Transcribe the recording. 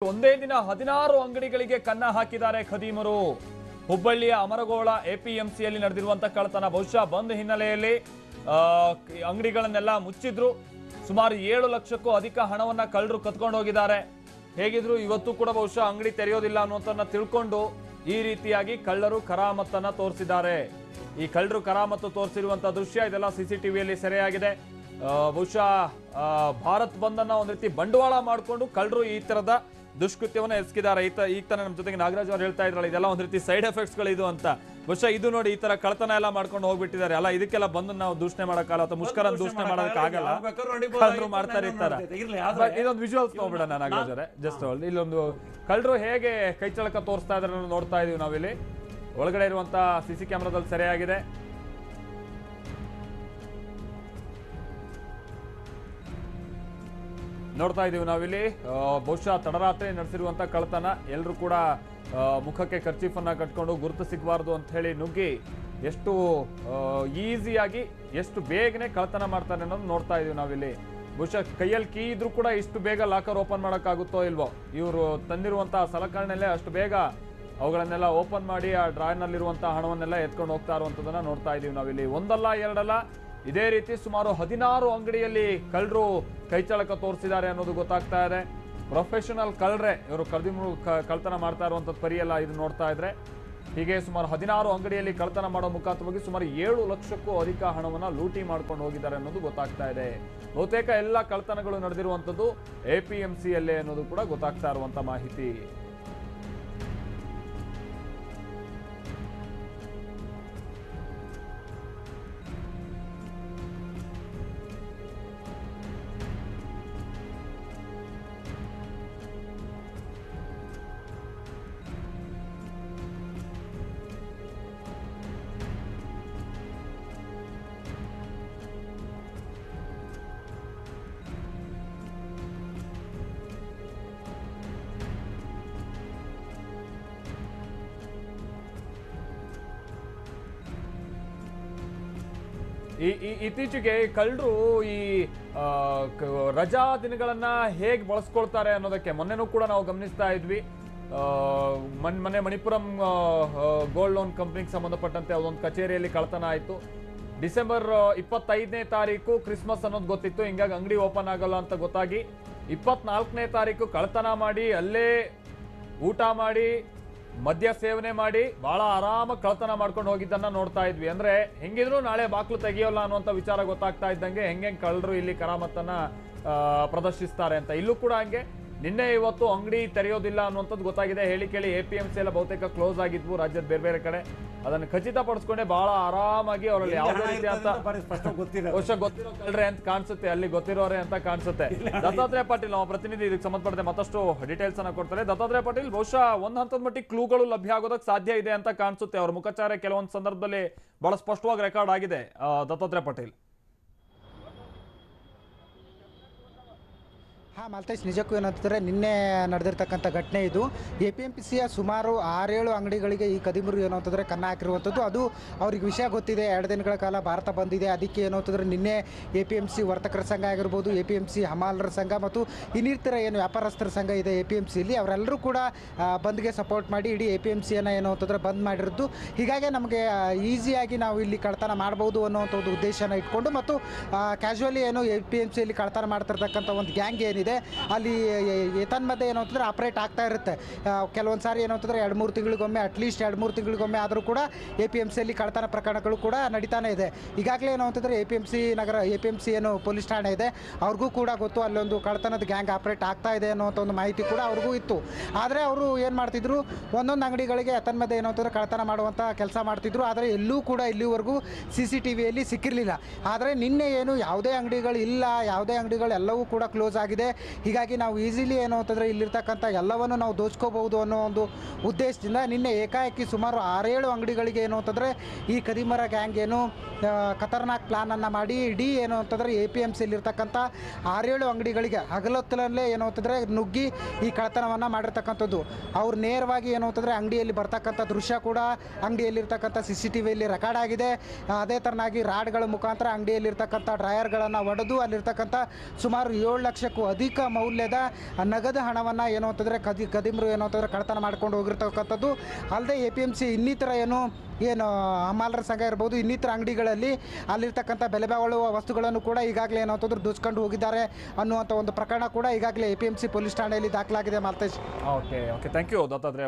ಒಂದೇ ದಿನ 16 ಅಂಗಡಿಗಳಿಗೆ ಕನ್ನ ಹಾಕಿದ್ದಾರೆ ಖದೀಮರು. ಹುಬ್ಬಳ್ಳಿಯ ಅಮರಗೋಳ ಎಪಿಎಂಸಿಯಲ್ಲಿ ನಡೆದಿರುವಂತಹ ಕಳ್ಳತನ ಬಹುಶಃ ಬಂದ್ ಹಿನ್ನೆಲೆಯಲ್ಲಿ ಅಂಗಡಿಗಳನ್ನೆಲ್ಲ ಮುಚ್ಚಿದ್ರು. ಸುಮಾರು 7 ಲಕ್ಷಕ್ಕೂ ಅಧಿಕ ಹಣವನ್ನ ಕಳ್ಳರು ಕತ್ಕೊಂಡು ಹೋಗಿದ್ದಾರೆ. ಹೇಗಿದ್ರು ಇವತ್ತು ಕೂಡ ಬಹುಶಃ ಅಂಗಡಿ ತೆರೆಯೋದಿಲ್ಲ ಅನ್ನೋದನ್ನ ತಿಳ್ಕೊಂಡು ಈ ರೀತಿಯಾಗಿ ಕಳ್ಳರು ಕರಾಮತ್ತನ್ನ ತೋರಿಸಿದ್ದಾರೆ. ಈ ಕಳ್ಳರು ಕರಾಮತ್ತು ತೋರಿಸಿರುವಂತಹ ದೃಶ್ಯ ಇದೆಲ್ಲ ಸಿಸಿಟಿವಿಯಲ್ಲಿ ಸೆರೆಯಾಗಿದೆ. ಬಹುಶಃ ಭಾರತ್ ಬಂದ್ ಅನ್ನ ಒಂದ್ ರೀತಿ ಬಂಡವಾಳ ಮಾಡಿಕೊಂಡು ಕಳ್ಳರು ಈ ತರದ ದುಷ್ಕೃತ್ಯವನ್ನ ಎಸಗಿದ್ದಾರೆ. ಈಗ ತಾನೇ ನಮ್ಮ ಜೊತೆಗೆ ನಾಗರಾಜ್ ಅವರು ಹೇಳ್ತಾ ಇದ್ರಲ್ಲ, ಇದೆಲ್ಲ ಒಂದ್ ರೀತಿ ಸೈಡ್ ಎಫೆಕ್ಟ್ಸ್ ಗಳು ಇದು ಅಂತ. ಬಹುಶಃ ಇದು ನೋಡಿ ಈ ತರ ಕಳ್ಳತನ ಎಲ್ಲ ಮಾಡ್ಕೊಂಡು ಹೋಗ್ಬಿಟ್ಟಿದ್ದಾರೆ ಅಲ್ಲ. ಇದಕ್ಕೆಲ್ಲ ಬಂದು ನಾವು ದೂಷಣೆ ಮಾಡಕ್ಕಾಗಲ್ಲ ಅಥವಾ ಮುಷ್ಕರ ದೂಷಣೆ ಮಾಡೋದಕ್ಕಾಗಲ್ಲ, ಕಳ್ಳರು ಮಾಡ್ತಾ ಇರ್ತಾರೆ. ಇದೊಂದು ವಿಜುವಲ್ಸ್ ನೋಡ್ಬಿಡೋಣ ನಾಗರಾಜ್ ಅವರೇ. ಜಸ್ಟ್ ಇಲ್ಲೊಂದು ಕಳ್ಳರು ಹೇಗೆ ಕೈ ಚಳಕ ತೋರಿಸ್ತಾ ಇದ್ದಾರೆ ನೋಡ್ತಾ ಇದೀವಿ ನಾವಿಲ್ಲಿ. ಒಳಗಡೆ ಇರುವಂತಹ ಸಿಸಿ ಕ್ಯಾಮೆರಾದಲ್ಲಿ ಸೆರೆಯಾಗಿದೆ. ನೋಡ್ತಾ ಇದೀವಿ ನಾವಿಲ್ಲಿ. ಬಹುಶಃ ತಡರಾತ್ರಿ ನಡೆಸಿರುವಂತಹ ಕಳ್ಳತನ. ಎಲ್ಲರೂ ಕೂಡ ಮುಖಕ್ಕೆ ಕರ್ಚೀಫನ್ನ ಕಟ್ಕೊಂಡು ಗುರುತು ಸಿಗಬಾರ್ದು ಅಂತ ಹೇಳಿ ನುಗ್ಗಿ ಎಷ್ಟು ಈಸಿಯಾಗಿ ಎಷ್ಟು ಬೇಗನೆ ಕಳ್ಳತನ ಮಾಡ್ತಾರೆ ಅನ್ನೋದು ನೋಡ್ತಾ ಇದೀವಿ ನಾವಿಲ್ಲಿ. ಬಹುಶಃ ಕೈಯಲ್ಲಿ ಕೀ ಇದ್ರೂ ಕೂಡ ಇಷ್ಟು ಬೇಗ ಲಾಕರ್ ಓಪನ್ ಮಾಡೋಕ್ಕಾಗುತ್ತೋ ಇಲ್ವೋ. ಇವರು ತಂದಿರುವಂತಹ ಸಲಕರಣೆಲ್ಲೇ ಅಷ್ಟು ಬೇಗ ಅವುಗಳನ್ನೆಲ್ಲ ಓಪನ್ ಮಾಡಿ ಆ ಡ್ರಾಯರ್ನಲ್ಲಿರುವಂತಹ ಹಣವನ್ನೆಲ್ಲ ಎತ್ಕೊಂಡು ಹೋಗ್ತಾ ಇರುವಂಥದ್ದನ್ನ ನೋಡ್ತಾ ಇದೀವಿ ನಾವಿಲ್ಲಿ. ಒಂದಲ್ಲ ಎರಡಲ್ಲ ಇದೇ ರೀತಿ ಸುಮಾರು 16 ಅಂಗಡಿಯಲ್ಲಿ ಕಳ್ಳರು ಕೈಚಳಕ ತೋರಿಸಿದ್ದಾರೆ ಅನ್ನೋದು ಗೊತ್ತಾಗ್ತಾ ಇದೆ. ಪ್ರೊಫೆಷನಲ್ ಕಳ್ಳರೆ ಇವರು ಕಳ್ಳತನ ಮಾಡ್ತಾ ಇರುವಂಥದ್ದು ಪರಿಯಲ್ಲ ಇದು ನೋಡ್ತಾ ಇದ್ರೆ. ಹೀಗೆ ಸುಮಾರು 16 ಅಂಗಡಿಯಲ್ಲಿ ಕಳ್ಳತನ ಮಾಡೋ ಮುಖಾಂತರವಾಗಿ ಸುಮಾರು 7 ಲಕ್ಷಕ್ಕೂ ಅಧಿಕ ಹಣವನ್ನ ಲೂಟಿ ಮಾಡ್ಕೊಂಡು ಹೋಗಿದ್ದಾರೆ ಅನ್ನೋದು ಗೊತ್ತಾಗ್ತಾ ಇದೆ. ಬಹುತೇಕ ಎಲ್ಲ ಕಳ್ಳತನಗಳು ನಡೆದಿರುವಂಥದ್ದು ಎಪಿಎಂಸಿಯಲ್ಲೇ ಅನ್ನೋದು ಕೂಡ ಗೊತ್ತಾಗ್ತಾ ಇರುವಂತ ಮಾಹಿತಿ. ಇತ್ತೀಚೆಗೆ ಕಳ್ಳರು ಈ ರಜಾ ದಿನಗಳನ್ನ ಹೇಗೆ ಬಳಸ್ಕೊಳ್ತಾರೆ ಅನ್ನೋದಕ್ಕೆ ಮೊನ್ನೆನೂ ಕೂಡ ನಾವು ಗಮನಿಸ್ತಾ ಇದ್ವಿ. ಮೊನ್ನೆ ಮಣಿಪುರಂ ಗೋಲ್ಡ್ ಲೋನ್ ಕಂಪ್ನಿಗೆ ಸಂಬಂಧಪಟ್ಟಂತೆ ಅದೊಂದು ಕಚೇರಿಯಲ್ಲಿ ಕಳ್ಳತನ ಆಯಿತು. ಡಿಸೆಂಬರ್ 25ನೇ ತಾರೀಕು ಕ್ರಿಸ್ಮಸ್ ಅನ್ನೋದು ಗೊತ್ತಿತ್ತು. ಹಿಂಗಾಗಿ ಅಂಗಡಿ ಓಪನ್ ಆಗಲ್ಲ ಅಂತ ಗೊತ್ತಾಗಿ 24ನೇ ತಾರೀಕು ಕಳ್ಳತನ ಮಾಡಿ ಅಲ್ಲೇ ಊಟ ಮಾಡಿ ಮದ್ಯ ಸೇವನೆ ಮಾಡಿ ಬಹಳ ಆರಾಮಾಗಿ ಕಳ್ಳತನ ಮಾಡ್ಕೊಂಡು ಹೋಗಿದ್ದನ್ನ ನೋಡ್ತಾ ಇದ್ವಿ. ಅಂದ್ರೆ ಹೆಂಗಿದ್ರು ನಾಳೆ ಬಾಕ್ಲು ತೆಗಿಯೋಲ್ಲ ಅನ್ನುವಂಥ ವಿಚಾರ ಗೊತ್ತಾಗ್ತಾ ಇದ್ದಂಗೆ ಹೆಂಗೆ ಕಳ್ಳರು ಇಲ್ಲಿ ಕರಾಮತ್ತನ್ನ ಪ್ರದರ್ಶಿಸ್ತಾರೆ ಅಂತ. ಇಲ್ಲೂ ಕೂಡ ಹಂಗೆ ನಿನ್ನೆ ಇವತ್ತು ಅಂಗಡಿ ತೆರೆಯೋದಿಲ್ಲ ಅನ್ನುವಂಥದ್ದು ಗೊತ್ತಾಗಿದೆ. ಹೇಳಿ ಕೇಳಿ ಎಪಿಎಂಸಿ ಎಲ್ಲ ಬಹುತೇಕ ಕ್ಲೋಸ್ ಆಗಿದ್ವು ರಾಜ್ಯದ ಬೇರೆ ಬೇರೆ ಕಡೆ. ಅದನ್ನು ಖಚಿತಪಡಿಸ್ಕೊಂಡೆ ಬಹಳ ಆರಾಮಾಗಿ ಅವರಲ್ಲಿ ಯಾವುದೇ ರೀತಿ ಅಂತ ಬಹುಶಃ ಗೊತ್ತಿರೋ ಕಳ್ಳರೆ ಅಂತ ಕಾಣಿಸುತ್ತೆ, ಅಲ್ಲಿ ಗೊತ್ತಿರೋರೆ ಅಂತ ಕಾಣಿಸುತ್ತೆ. ದತ್ತಾತ್ರೇಯ ಪಾಟೀಲ್ ನಮ್ಮ ಪ್ರತಿನಿಧಿ ಇದಕ್ಕೆ ಸಂಬಂಧಪಟ್ಟಂತೆ ಮತ್ತಷ್ಟು ಡೀಟೇಲ್ಸ್ ಅನ್ನ ಕೊಡ್ತಾರೆ. ದತ್ತಾತ್ರೇಯ ಪಾಟೀಲ್, ಬಹುಶಃ ಒಂದ್ ಹಂತದ ಮಟ್ಟಿಗೆ ಕ್ಲೂಗಳು ಲಭ್ಯ ಆಗೋದಕ್ಕೆ ಸಾಧ್ಯ ಇದೆ ಅಂತ ಕಾಣಿಸುತ್ತೆ. ಅವ್ರ ಮುಖಚಾರ ಕೆಲವೊಂದು ಸಂದರ್ಭದಲ್ಲಿ ಬಹಳ ಸ್ಪಷ್ಟವಾಗಿ ರೆಕಾರ್ಡ್ ಆಗಿದೆ. ದತ್ತಾತ್ರೇಯ ಪಾಟೀಲ್. ಹಾಂ ಮಾಲ್ತೇಶ್, ನಿಜಕ್ಕೂ ಏನಂತಂದರೆ ನಿನ್ನೆ ನಡೆದಿರ್ತಕ್ಕಂಥ ಘಟನೆ ಇದು. ಎಪಿಎಂಸಿಯ ಸುಮಾರು 6-7 ಅಂಗಡಿಗಳಿಗೆ ಈ ಖದೀಮರು ಏನು ಅಂತಂದರೆ ಕನ್ನ ಹಾಕಿರುವಂಥದ್ದು. ಅದು ಅವ್ರಿಗೆ ವಿಷಯ ಗೊತ್ತಿದೆ, 2 ದಿನಗಳ ಕಾಲ ಭಾರತ ಬಂದಿದೆ. ಅದಕ್ಕೆ ಏನು ಅಂತಂದರೆ ನಿನ್ನೆ ಎಪಿಎಂಸಿ ವರ್ತಕರ ಸಂಘ ಆಗಿರ್ಬೋದು, ಎಪಿಎಂಸಿ ಹಮಾಲರ ಸಂಘ ಮತ್ತು ಇನ್ನಿತರ ಏನು ವ್ಯಾಪಾರಸ್ಥರ ಸಂಘ ಇದೆ ಎಪಿಎಂಸಿಯಲ್ಲಿ, ಅವರೆಲ್ಲರೂ ಕೂಡ ಬಂದ್ಗೆ ಸಪೋರ್ಟ್ ಮಾಡಿ ಇಡೀ ಎಪಿಎಂಸಿಯನ್ನು ಏನು ಅಂತಂದರೆ ಬಂದ್ ಮಾಡಿರೋದು. ಹೀಗಾಗಿ ನಮಗೆ ಈಸಿಯಾಗಿ ನಾವು ಇಲ್ಲಿ ಕಳ್ಳತನ ಮಾಡ್ಬೋದು ಅನ್ನೋವಂಥ ಒಂದು ಉದ್ದೇಶನ ಇಟ್ಕೊಂಡು ಮತ್ತು ಕ್ಯಾಶುವಲಿ ಏನು ಎಪಿಎಂಸಿಯಲ್ಲಿ ಕಳ್ಳತನ ಮಾಡ್ತಿರ್ತಕ್ಕಂಥ ಒಂದು ಗ್ಯಾಂಗ್ ಏನಿದೆ ಅಲ್ಲಿ ಏತನ್ಮಧ್ಯೆ ಏನು ಅಂತಂದರೆ ಆಪ್ರೇಟ್ ಆಗ್ತಾ ಇರುತ್ತೆ. ಕೆಲವೊಂದು ಸಾರಿ ಏನು ಅಂತಂದರೆ 2-3 ತಿಂಗಳಿಗೊಮ್ಮೆ, ಅಟ್ಲೀಸ್ಟ್ 2-3 ತಿಂಗಳಿಗೊಮ್ಮೆ ಆದರೂ ಕೂಡ ಎಪಿಎಂಸಿಯಲ್ಲಿ ಕಳ್ಳತನ ಪ್ರಕರಣಗಳು ಕೂಡ ನಡೀತಾನೆ ಇದೆ. ಈಗಾಗಲೇ ಏನು ಅಂತಂದರೆ ಎಪಿಎಂಸಿ ಏನು ಪೊಲೀಸ್ ಠಾಣೆ ಇದೆ ಅವ್ರಿಗೂ ಕೂಡ ಗೊತ್ತು, ಅಲ್ಲೊಂದು ಕಳ್ಳತನದ ಗ್ಯಾಂಗ್ ಆಪ್ರೇಟ್ ಆಗ್ತಾ ಇದೆ ಅನ್ನೋಂಥ ಒಂದು ಮಾಹಿತಿ ಕೂಡ ಅವ್ರಿಗೂ ಇತ್ತು. ಆದರೆ ಅವರು ಏನು ಮಾಡ್ತಿದ್ರು, ಒಂದೊಂದು ಅಂಗಡಿಗಳಿಗೆ ಏತನ್ಮಧ್ಯೆ ಏನು ಅಂತಂದರೆ ಕಳ್ಳತನ ಮಾಡುವಂಥ ಕೆಲಸ ಮಾಡ್ತಿದ್ರು. ಆದರೆ ಎಲ್ಲೂ ಕೂಡ ಇಲ್ಲಿವರೆಗೂ CCTVಯಲ್ಲಿ ಸಿಕ್ಕಿರಲಿಲ್ಲ. ಆದರೆ ನಿನ್ನೆ ಏನು ಯಾವುದೇ ಅಂಗಡಿಗಳು ಇಲ್ಲ, ಯಾವುದೇ ಅಂಗಡಿಗಳೆಲ್ಲವೂ ಕೂಡ ಕ್ಲೋಸ್ ಆಗಿದೆ. ಹೀಗಾಗಿ ನಾವು ಈಸಿಲಿ ಏನು ಅಂತಂದರೆ ಇಲ್ಲಿರ್ತಕ್ಕಂಥ ಎಲ್ಲವನ್ನು ನಾವು ದೋಚ್ಕೋಬಹುದು ಅನ್ನೋ ಒಂದು ಉದ್ದೇಶದಿಂದ ನಿನ್ನೆ ಏಕಾಏಕಿ ಸುಮಾರು 6-7 ಅಂಗಡಿಗಳಿಗೆ ಏನು ಅಂತಂದರೆ ಈ ಖದೀಮರ ಗ್ಯಾಂಗ್ ಏನು ಖತರ್ನಾಕ್ ಪ್ಲಾನನ್ನು ಮಾಡಿ ಇಡೀ ಏನು ಅಂತಂದರೆ ಎಪಿಎಂಸಿಯಲ್ಲಿರ್ತಕ್ಕಂಥ 6-7 ಅಂಗಡಿಗಳಿಗೆ ಹಗಲೊತ್ತಲಲ್ಲೇ ಏನು ಅಂತಂದರೆ ನುಗ್ಗಿ ಈ ಕಳ್ಳತನವನ್ನು ಮಾಡಿರ್ತಕ್ಕಂಥದ್ದು. ಅವ್ರು ನೇರವಾಗಿ ಏನು ಅಂತಂದರೆ ಅಂಗಡಿಯಲ್ಲಿ ಬರ್ತಕ್ಕಂಥ ದೃಶ್ಯ ಕೂಡ ಅಂಗಡಿಯಲ್ಲಿರ್ತಕ್ಕಂಥ CCTVಯಲ್ಲಿ ರೆಕಾರ್ಡ್ ಆಗಿದೆ. ಅದೇ ಥರನಾಗಿ ರಾಡ್ಗಳ ಮುಖಾಂತರ ಅಂಗಡಿಯಲ್ಲಿರ್ತಕ್ಕಂಥ ಡ್ರಾಯರ್ಗಳನ್ನು ಒಡೆದು ಅಲ್ಲಿರ್ತಕ್ಕಂಥ ಸುಮಾರು 7 ಲಕ್ಷಕ್ಕೂ ಅಧಿಕ ಅಧಿಕ ಮೌಲ್ಯದ ನಗದು ಹಣವನ್ನು ಏನು ಅಂತಂದರೆ ಕದಿಮರು ಏನು ಅಂತಂದರೆ ಕಳ್ಳತನ ಮಾಡ್ಕೊಂಡು ಹೋಗಿರ್ತಕ್ಕಂಥದ್ದು. ಅಲ್ಲದೆ APMC ಇನ್ನಿತರ ಏನು ಹಮಾಲರ ಸಂಘ ಇರ್ಬೋದು, ಇನ್ನಿತರ ಅಂಗಡಿಗಳಲ್ಲಿ ಅಲ್ಲಿರ್ತಕ್ಕಂಥ ಬೆಲೆ ಬಾಳುವ ವಸ್ತುಗಳನ್ನು ಕೂಡ ಈಗಾಗಲೇ ಏನೋ ಅಂತಂದ್ರೆ ದೋಚ್ಕೊಂಡು ಹೋಗಿದ್ದಾರೆ ಅನ್ನುವಂಥ ಒಂದು ಪ್ರಕರಣ ಕೂಡ ಈಗಾಗಲೇ APMC ಪೊಲೀಸ್ ಠಾಣೆಯಲ್ಲಿ ದಾಖಲಾಗಿದೆ. Maltesh. Okay thank you Dattatreya.